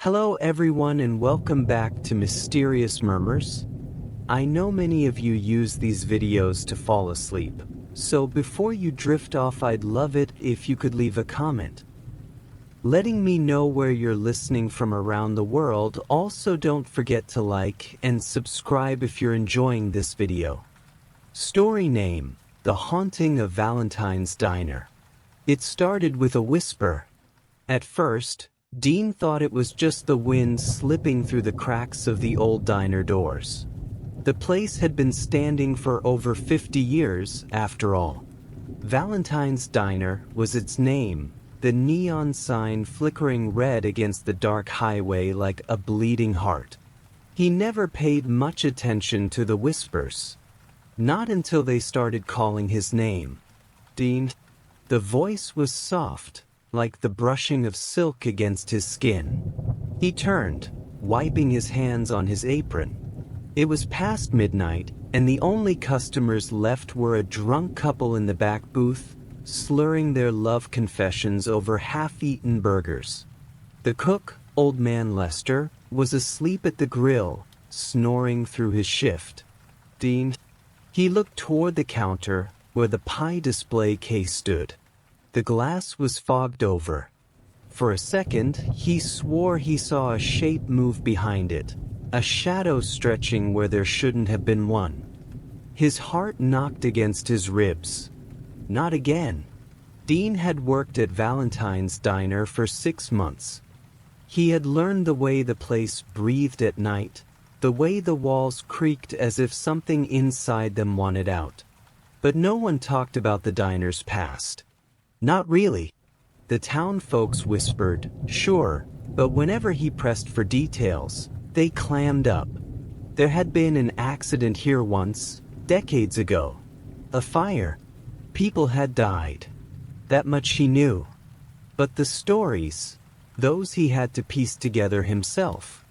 Hello everyone and welcome back to Mysterious Murmurs. I know many of you use these videos to fall asleep, so before you drift off I'd love it if you could leave a comment letting me know where you're listening from around the world. Also don't forget to like and subscribe if you're enjoying this video. Story name: The Haunting of Valentine's Diner. It started with a whisper. At first, Dean thought it was just the wind slipping through the cracks of the old diner doors. The place had been standing for over 50 years, after all. Valentine's Diner was its name, the neon sign flickering red against the dark highway like a bleeding heart. He never paid much attention to the whispers. Not until they started calling his name. Dean. The voice was soft, like the brushing of silk against his skin. He turned, wiping his hands on his apron. It was past midnight, and the only customers left were a drunk couple in the back booth, slurring their love confessions over half-eaten burgers. The cook, old man Lester, was asleep at the grill, snoring through his shift. Dean. He looked toward the counter, where the pie display case stood. The glass was fogged over. For a second, he swore he saw a shape move behind it, a shadow stretching where there shouldn't have been one. His heart knocked against his ribs. Not again. Dean had worked at Valentine's Diner for 6 months. He had learned the way the place breathed at night, the way the walls creaked as if something inside them wanted out. But no one talked about the diner's past. Not really. The town folks whispered, sure, but whenever he pressed for details, they clammed up. There had been an accident here once, decades ago. A fire. People had died. That much he knew. But the stories, those he had to piece together himself.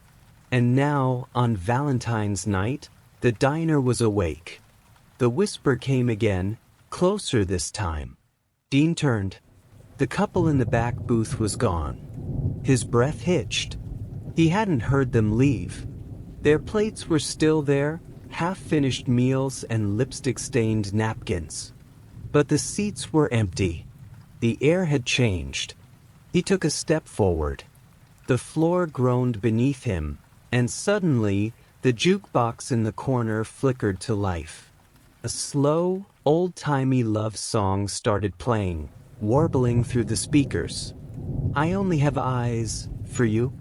And now, on Valentine's night, the diner was awake. The whisper came again, closer this time. Dean turned. The couple in the back booth was gone. His breath hitched. He hadn't heard them leave. Their plates were still there, half-finished meals and lipstick-stained napkins. But the seats were empty. The air had changed. He took a step forward. The floor groaned beneath him, and suddenly, the jukebox in the corner flickered to life. A slow, old-timey love song started playing, warbling through the speakers. I only have eyes for you.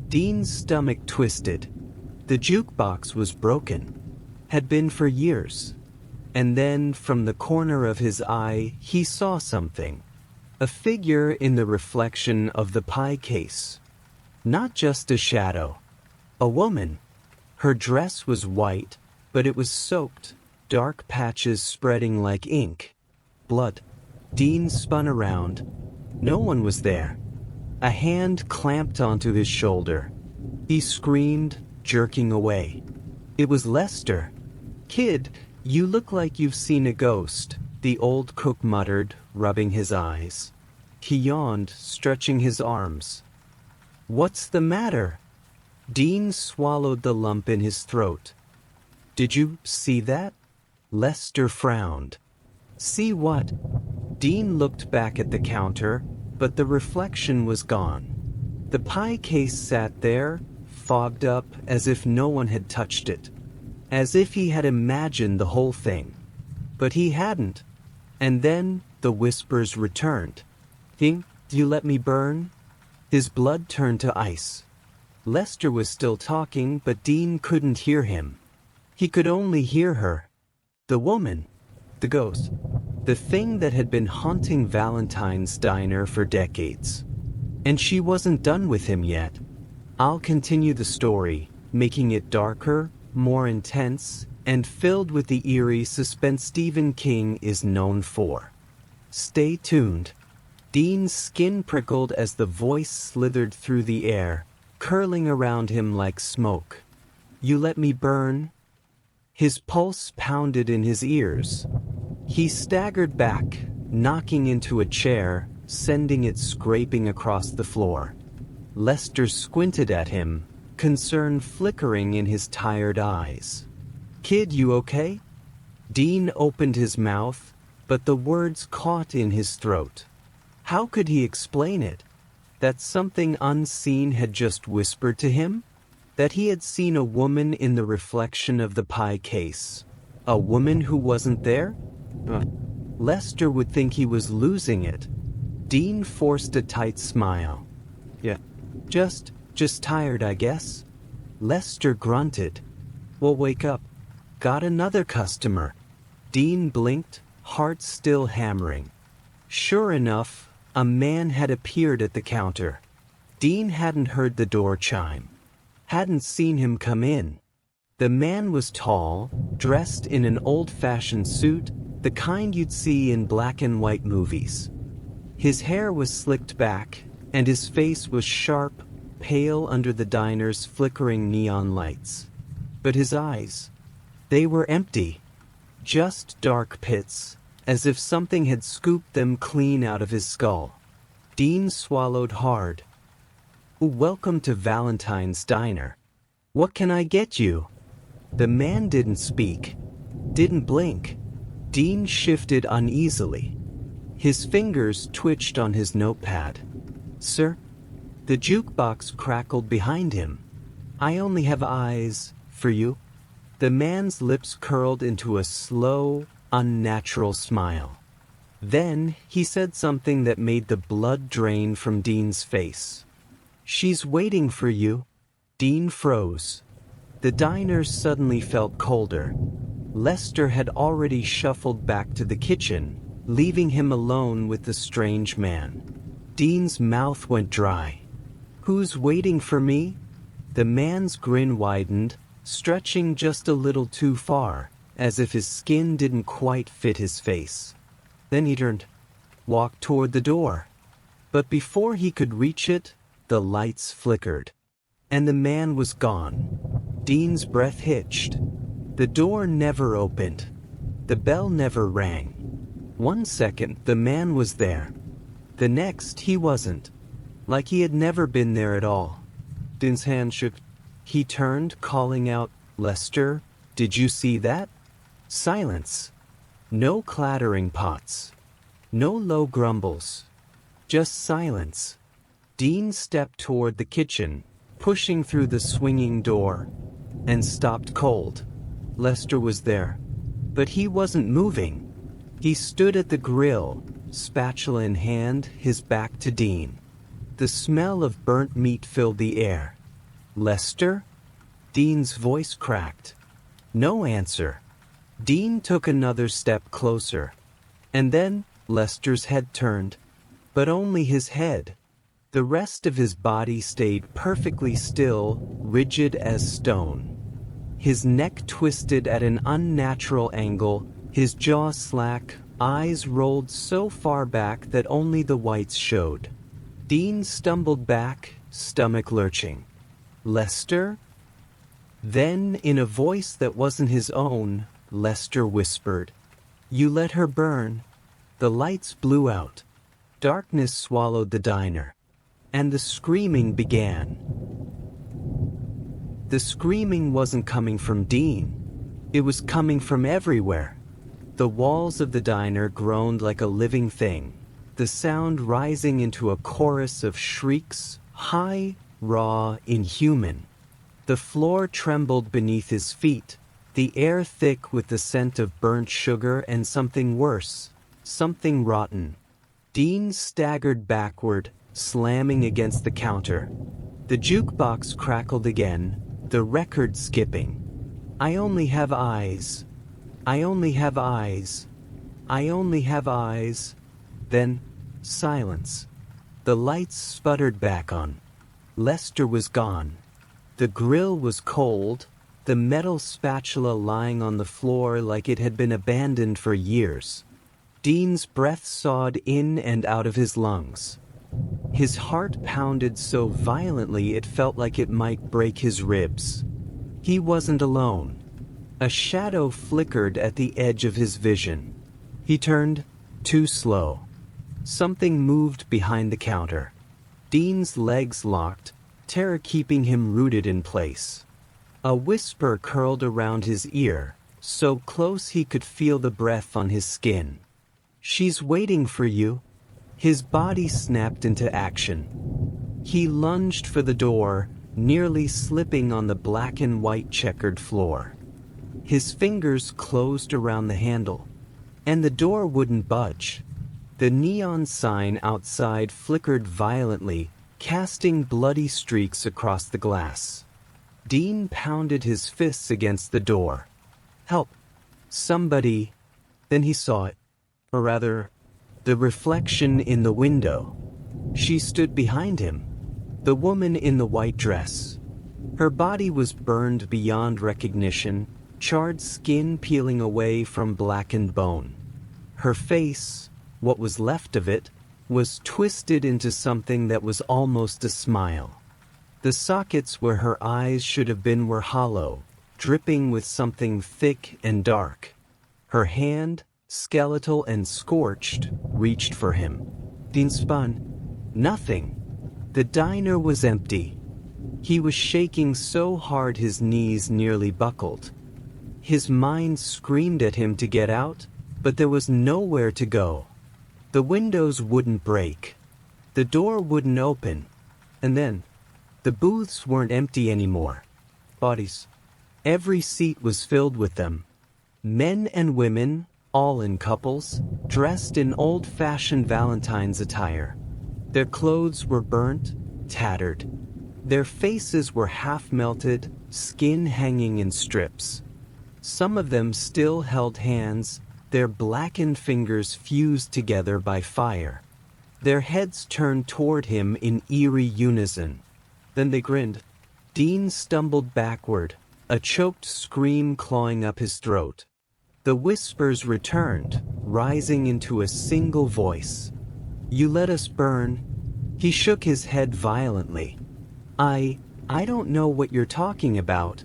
Dean's stomach twisted. The jukebox was broken. Had been for years. And then, from the corner of his eye, he saw something. A figure in the reflection of the pie case. Not just a shadow. A woman. Her dress was white, but it was soaked. Dark patches spreading like ink. Blood. Dean spun around. No one was there. A hand clamped onto his shoulder. He screamed, jerking away. It was Lester. Kid, you look like you've seen a ghost, the old cook muttered, rubbing his eyes. He yawned, stretching his arms. What's the matter? Dean swallowed the lump in his throat. Did you see that? Lester frowned. See what? Dean looked back at the counter, but the reflection was gone. The pie case sat there, fogged up as if no one had touched it. As if he had imagined the whole thing. But he hadn't. And then the whispers returned. Think you let me burn? His blood turned to ice. Lester was still talking, but Dean couldn't hear him. He could only hear her. The woman. The ghost. The thing that had been haunting Valentine's Diner for decades. And she wasn't done with him yet. I'll continue the story, making it darker, more intense, and filled with the eerie suspense Stephen King is known for. Stay tuned. Dean's skin prickled as the voice slithered through the air, curling around him like smoke. You let me burn? His pulse pounded in his ears. He staggered back, knocking into a chair, sending it scraping across the floor. Lester squinted at him, concern flickering in his tired eyes. "Kid, you okay?" Dean opened his mouth, but the words caught in his throat. How could he explain it? That something unseen had just whispered to him? That he had seen a woman in the reflection of the pie case? A woman who wasn't there? Lester would think he was losing it. Dean forced a tight smile. "Yeah, just tired, I guess." Lester grunted. "Well, wake up. Got another customer." Dean blinked, heart still hammering. Sure enough, a man had appeared at the counter. Dean hadn't heard the door chime. Hadn't seen him come in. The man was tall, dressed in an old-fashioned suit, the kind you'd see in black and white movies. His hair was slicked back, and his face was sharp, pale under the diner's flickering neon lights. But his eyes, they were empty. Just dark pits, as if something had scooped them clean out of his skull. Dean swallowed hard. "Welcome to Valentine's Diner. What can I get you?" The man didn't speak, didn't blink. Dean shifted uneasily. His fingers twitched on his notepad. "Sir?" The jukebox crackled behind him. "I only have eyes for you." The man's lips curled into a slow, unnatural smile. Then he said something that made the blood drain from Dean's face. "She's waiting for you." Dean froze. The diner suddenly felt colder. Lester had already shuffled back to the kitchen, leaving him alone with the strange man. Dean's mouth went dry. "Who's waiting for me?" The man's grin widened, stretching just a little too far, as if his skin didn't quite fit his face. Then he turned, walked toward the door. But before he could reach it, the lights flickered. And the man was gone. Dean's breath hitched. The door never opened. The bell never rang. 1 second, the man was there. The next, he wasn't. Like he had never been there at all. Dean's hand shook. He turned, calling out, "Lester, did you see that?" Silence. No clattering pots. No low grumbles. Just silence. Dean stepped toward the kitchen, pushing through the swinging door, and stopped cold. Lester was there. But he wasn't moving. He stood at the grill, spatula in hand, his back to Dean. The smell of burnt meat filled the air. "Lester?" Dean's voice cracked. No answer. Dean took another step closer. And then Lester's head turned. But only his head. The rest of his body stayed perfectly still, rigid as stone. His neck twisted at an unnatural angle, his jaw slack, eyes rolled so far back that only the whites showed. Dean stumbled back, stomach lurching. "Lester?" Then, in a voice that wasn't his own, Lester whispered, "You let her burn." The lights blew out. Darkness swallowed the diner. And the screaming began. The screaming wasn't coming from Dean. It was coming from everywhere. The walls of the diner groaned like a living thing, the sound rising into a chorus of shrieks, high, raw, inhuman. The floor trembled beneath his feet, the air thick with the scent of burnt sugar and something worse, something rotten. Dean staggered backward, slamming against the counter. The jukebox crackled again, the record skipping. "I only have eyes. I only have eyes. I only have eyes." Then, silence. The lights sputtered back on. Lester was gone. The grill was cold, the metal spatula lying on the floor like it had been abandoned for years. Dean's breath sawed in and out of his lungs. His heart pounded so violently it felt like it might break his ribs. He wasn't alone. A shadow flickered at the edge of his vision. He turned, too slow. Something moved behind the counter. Dean's legs locked, terror keeping him rooted in place. A whisper curled around his ear, so close he could feel the breath on his skin. "She's waiting for you." His body snapped into action. He lunged for the door, nearly slipping on the black and white checkered floor. His fingers closed around the handle, and the door wouldn't budge. The neon sign outside flickered violently, casting bloody streaks across the glass. Dean pounded his fists against the door. "Help! Somebody!" Then he saw it. Or rather, the reflection in the window. She stood behind him, the woman in the white dress. Her body was burned beyond recognition, charred skin peeling away from blackened bone. Her face, what was left of it, was twisted into something that was almost a smile. The sockets where her eyes should have been were hollow, dripping with something thick and dark. Her hand, skeletal and scorched, reached for him. Dean spun. Nothing. The diner was empty. He was shaking so hard his knees nearly buckled. His mind screamed at him to get out, but there was nowhere to go. The windows wouldn't break. The door wouldn't open. And then, the booths weren't empty anymore. Bodies. Every seat was filled with them. Men and women, all in couples, dressed in old-fashioned Valentine's attire. Their clothes were burnt, tattered. Their faces were half-melted, skin hanging in strips. Some of them still held hands, their blackened fingers fused together by fire. Their heads turned toward him in eerie unison. Then they grinned. Dean stumbled backward, a choked scream clawing up his throat. The whispers returned, rising into a single voice. "You let us burn." He shook his head violently. I don't know what you're talking about."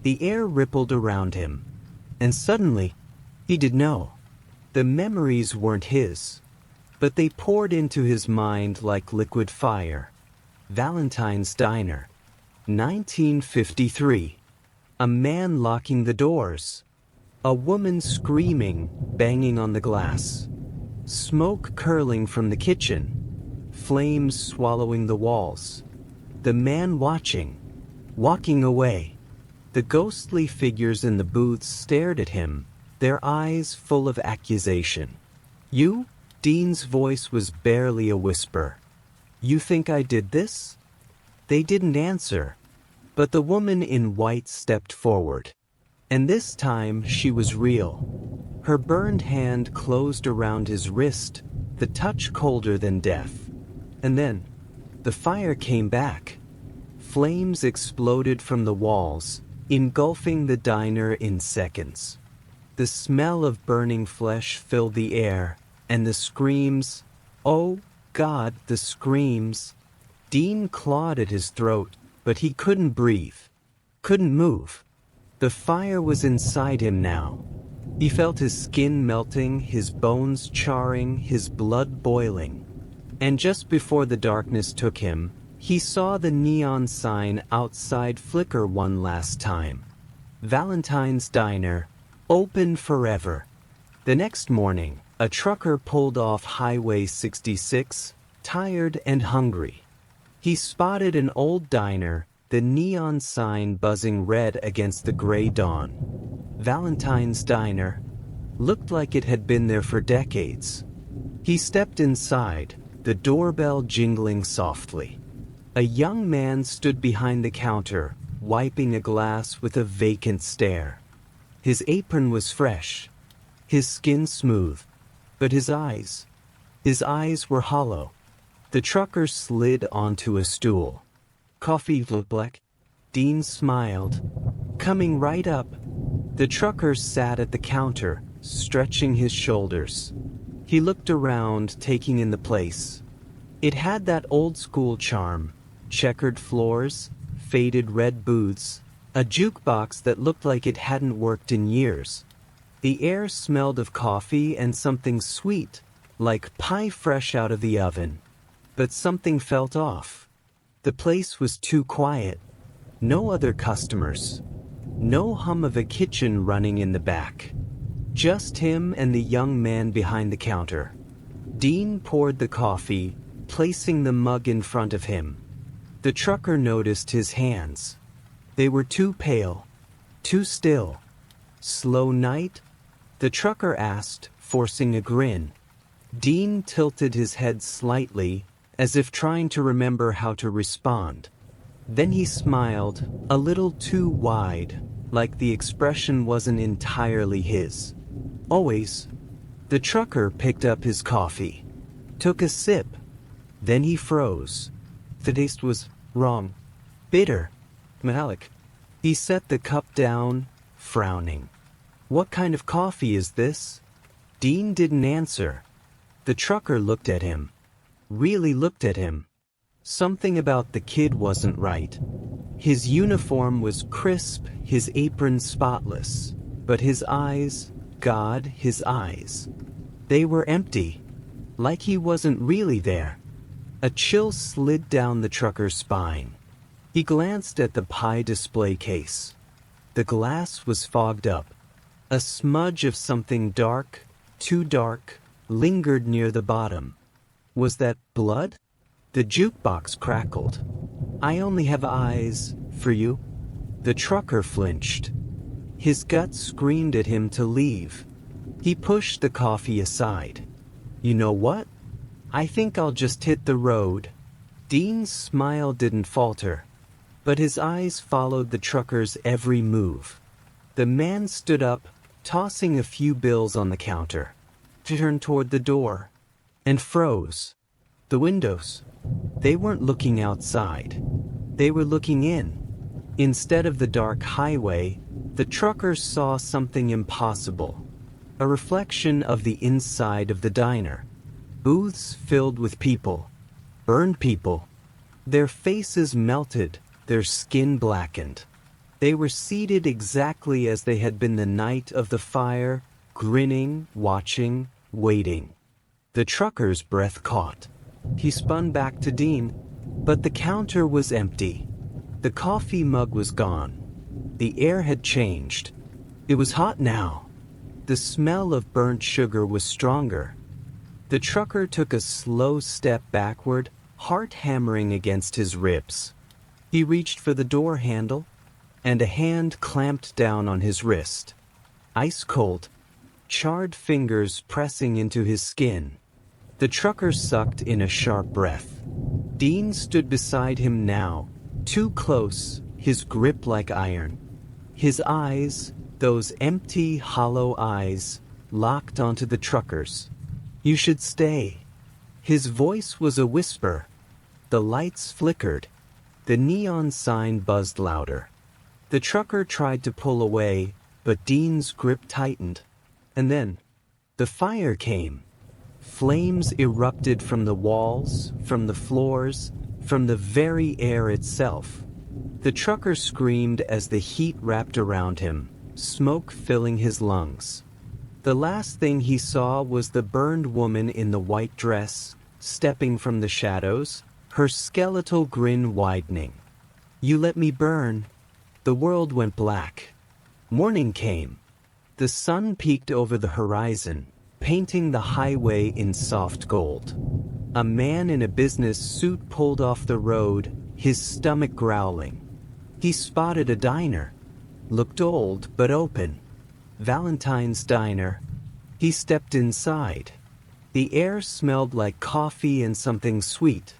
The air rippled around him. And suddenly, he did know. The memories weren't his, but they poured into his mind like liquid fire. Valentine's Diner. 1953. A man locking the doors. A woman screaming, banging on the glass. Smoke curling from the kitchen. Flames swallowing the walls. The man watching. Walking away. The ghostly figures in the booths stared at him, their eyes full of accusation. "You?" Dean's voice was barely a whisper. "You think I did this?" They didn't answer, but the woman in white stepped forward. And this time she was real. Her burned hand closed around his wrist, the touch colder than death. And then, the fire came back. Flames exploded from the walls, engulfing the diner in seconds. The smell of burning flesh filled the air, and the screams, oh God, the screams. Dean clawed at his throat, but he couldn't breathe, couldn't move. The fire was inside him now. He felt his skin melting, his bones charring, his blood boiling. And just before the darkness took him, he saw the neon sign outside flicker one last time. Valentine's Diner, open forever. The next morning, a trucker pulled off Highway 66, tired and hungry. He spotted an old diner, the neon sign buzzing red against the gray dawn. Valentine's Diner looked like it had been there for decades. He stepped inside, the doorbell jingling softly. A young man stood behind the counter, wiping a glass with a vacant stare. His apron was fresh, his skin smooth, but his eyes were hollow. The trucker slid onto a stool. "Coffee, black?" Dean smiled. Coming right up. The trucker sat at the counter, stretching his shoulders. He looked around, taking in the place. It had that old-school charm. Checkered floors, faded red booths, a jukebox that looked like it hadn't worked in years. The air smelled of coffee and something sweet, like pie fresh out of the oven. But something felt off. The place was too quiet. No other customers. No hum of a kitchen running in the back. Just him and the young man behind the counter. Dean poured the coffee, placing the mug in front of him. The trucker noticed his hands. They were too pale, too still. "Slow night?" the trucker asked, forcing a grin. Dean tilted his head slightly, as if trying to remember how to respond. Then he smiled, a little too wide, like the expression wasn't entirely his. "Always." The trucker picked up his coffee, took a sip. Then he froze. The taste was wrong. Bitter. Metallic. He set the cup down, frowning. "What kind of coffee is this?" Dean didn't answer. The trucker looked at him. Really looked at him. Something about the kid wasn't right. His uniform was crisp, his apron spotless. But his eyes, God, his eyes. They were empty. Like he wasn't really there. A chill slid down the trucker's spine. He glanced at the pie display case. The glass was fogged up. A smudge of something dark, too dark, lingered near the bottom. Was that blood? The jukebox crackled. "I only have eyes for you." The trucker flinched. His gut screamed at him to leave. He pushed the coffee aside. "You know what? I think I'll just hit the road." Dean's smile didn't falter, but his eyes followed the trucker's every move. The man stood up, tossing a few bills on the counter, turned toward the door, and froze. The windows. They weren't looking outside. They were looking in. Instead of the dark highway, the trucker saw something impossible. A reflection of the inside of the diner. Booths filled with people. Burned people. Their faces melted, their skin blackened. They were seated exactly as they had been the night of the fire, grinning, watching, waiting. The trucker's breath caught. He spun back to Dean, but the counter was empty. The coffee mug was gone. The air had changed. It was hot now. The smell of burnt sugar was stronger. The trucker took a slow step backward, heart hammering against his ribs. He reached for the door handle, and a hand clamped down on his wrist. Ice cold, charred fingers pressing into his skin. The trucker sucked in a sharp breath. Dean stood beside him now, too close, his grip like iron. His eyes, those empty, hollow eyes, locked onto the trucker's. "You should stay." His voice was a whisper. The lights flickered. The neon sign buzzed louder. The trucker tried to pull away, but Dean's grip tightened. And then, the fire came. Flames erupted from the walls, from the floors, from the very air itself. The trucker screamed as the heat wrapped around him, smoke filling his lungs. The last thing he saw was the burned woman in the white dress, stepping from the shadows, her skeletal grin widening. "You let me burn." The world went black. Morning came. The sun peeked over the horizon, painting the highway in soft gold. A man in a business suit pulled off the road, his stomach growling. He spotted a diner. Looked old, but open. Valentine's diner. He stepped inside. The air smelled like coffee and something sweet.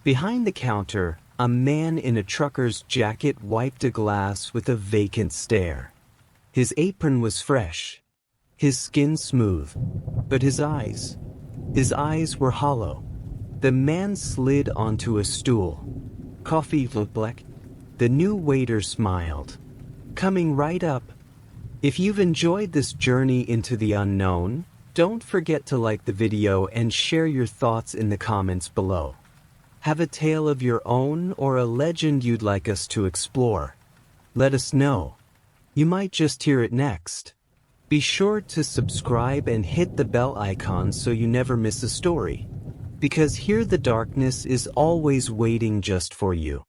Behind the counter, a man in a trucker's jacket wiped a glass with a vacant stare. His apron was fresh, his skin smooth, but his eyes were hollow. The man slid onto a stool. "Coffee, black?" The new waiter smiled. "Coming right up." If you've enjoyed this journey into the unknown, don't forget to like the video and share your thoughts in the comments below. Have a tale of your own or a legend you'd like us to explore? Let us know. You might just hear it next. Be sure to subscribe and hit the bell icon so you never miss a story. because here the darkness is always waiting just for you.